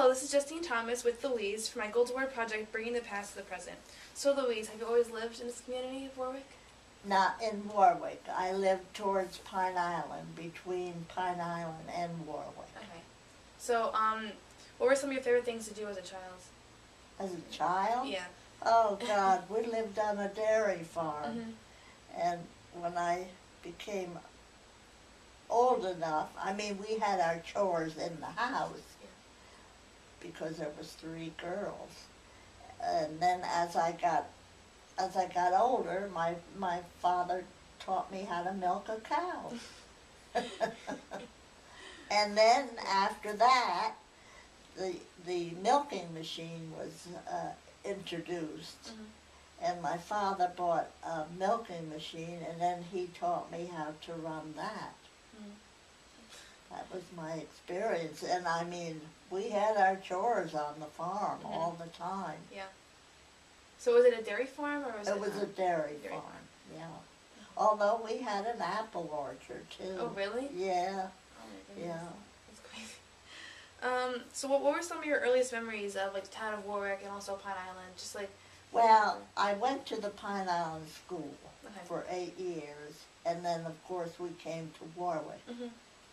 Hello, this is Justine Thomas with Louise for my Gold Award project, Bringing the Past to the Present. So Louise, have you always lived in this community of Warwick? Not in Warwick. I lived towards Pine Island, between Pine Island and Warwick. Okay. So, what were some of your favorite things to do as a child? As a child? Yeah. Oh God, we lived on a dairy farm. Mhm. And when I became old enough, I mean, we had our chores in the house because there was 3 girls. And then as I got older, my father taught me how to milk a cow. And then after that, the milking machine was introduced. Mhm. And my father bought a milking machine, and then he taught me how to run that. Mhm. That was my experience. And I mean, we had our chores on the farm all the time. Yeah. So was it a dairy farm or was it? It was a dairy farm, yeah. Although we had an apple orchard too. Oh, really? Yeah, Oh my goodness. yeah. That's crazy. So what were some of your earliest memories of like the town of Warwick and also Pine Island? Just like. Well, I went to the Pine Island School Okay. for 8 years, and then of course we came to Warwick, Mhm.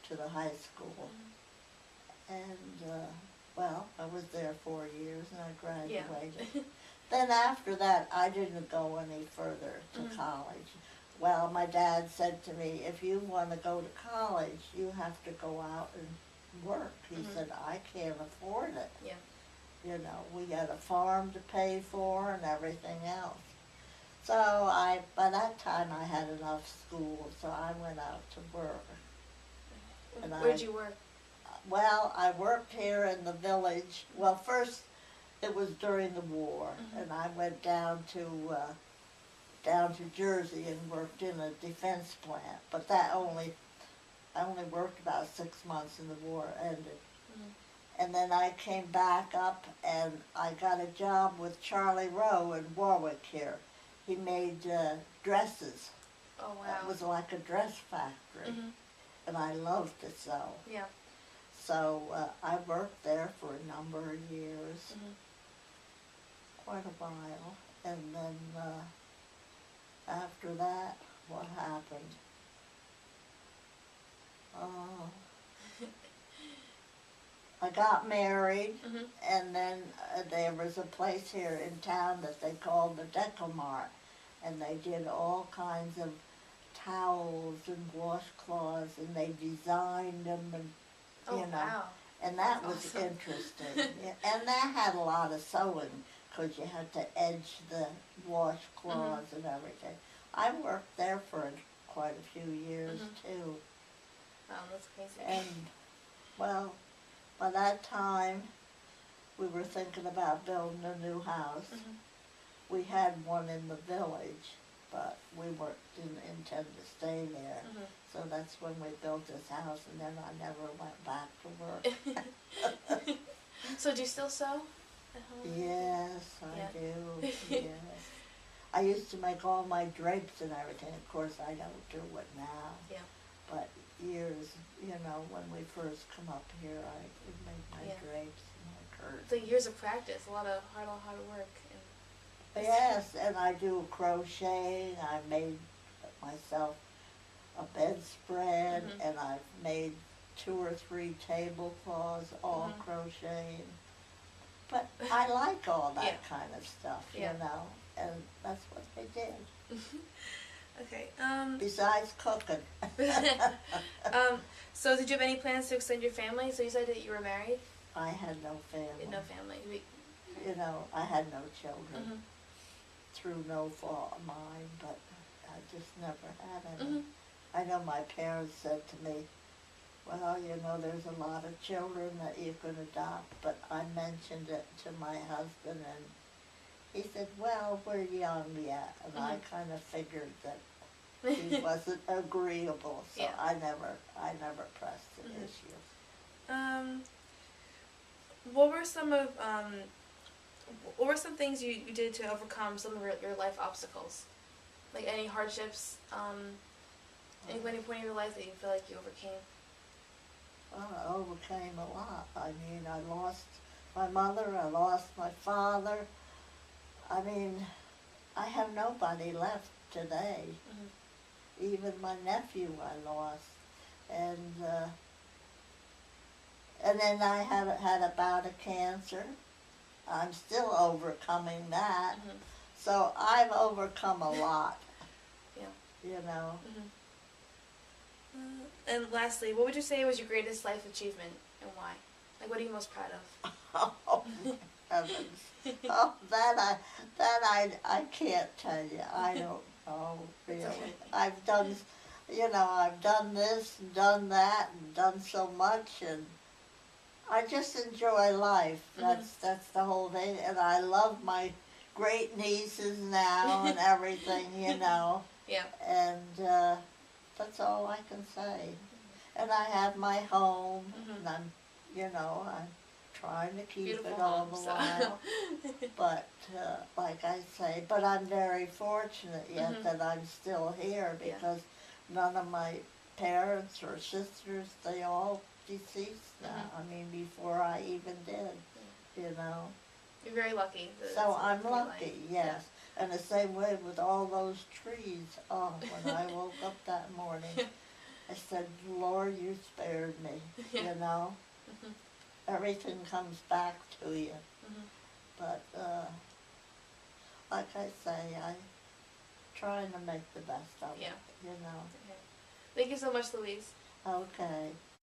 to the high school. And, well, I was there 4 years and I graduated. Yeah. Then after that, I didn't go any further to college. Well, my dad said to me, if you want to go to college, you have to go out and work. He said, I can't afford it. Yeah. You know, we had a farm to pay for and everything else. So by that time I had enough school, so I went out to work. And Where did you work? Well, I worked here in the village. Well, first it was during the war, and I went down to Jersey and worked in a defense plant. But I only worked about 6 months, and the war ended. And then I came back up, and I got a job with Charlie Rowe in Warwick here. He made dresses. Oh wow. It was like a dress factory, and I loved it so. Yeah. So I worked there for a number of years, quite a while, and then after that, what happened? I got married, and then there was a place here in town that they called the Decomart, and they did all kinds of towels and washcloths, and they designed them, and you know, Wow. and that That's was awesome. interesting. Yeah, and that had a lot of sewing, because you had to edge the washcloths and everything. I worked there for quite a few years too, Wow, that's crazy. and well, by that time, we were thinking about building a new house. We had one in the village, but we didn't intend to stay there. So that's when we built this house, and then I never went back to work. So do you still sew at home? Yes, I Yeah. do, yes. I used to make all my drapes and everything. Of course, I don't do it now. Yeah. But years, you know, when we first come up here, I would make my Yeah. drapes and my curtains. It's like years of practice, a lot of hard work. And Yes, and I do crocheting. I made myself a bedspread, and I've made 2 or 3 tablecloths, all crocheting. But I like all that kind of stuff, you know, and that's what they did. Okay. Besides cooking. So did you have any plans to extend your family? So you said that you were married? I had no You family. had no family. You know, I had no children. Through no fault of mine, but I just never had any. I know my parents said to me, well, you know, there's a lot of children that you can adopt, but I mentioned it to my husband, and he said, well, we're young yet, and I kind of figured that he wasn't agreeable, so I never pressed the issue. What were some things you did to overcome some of your life obstacles? Like any hardships, any point in your life that you feel like you overcame? Well, I overcame a lot. I mean, I lost my mother, I lost my father. I mean, I have nobody left today. Mhm. Even my nephew I lost. And and then I had a bout of cancer. I'm still overcoming that. Mhm. So I've overcome a lot. Yeah. You know. Mhm. And lastly, what would you say was your greatest life achievement and why? Like, what are you most proud of? Oh, heavens. Oh, I can't tell you. I don't know, That's really. okay. I've done, I've done this and done that and done so much, and I just enjoy life. That's the whole thing, and I love my great nieces now and everything, Yeah. and that's all I can say. And I have my home, and I'm trying to keep Beautiful it all home. the So. while. But like I say, but I'm very fortunate yet that I'm still here Yeah. because none of my parents or sisters, they all deceased now. I mean, before I even did, You're very lucky. So I'm great lucky, life. yes. And the same way with all those trees. Oh, when I woke up that morning, I said, Lord, you spared me, Yeah. Mhm. Everything comes back to you. Mhm. But, like I say, I'm trying to make the best of Yeah. it, Okay. Thank you so much, Louise. Okay.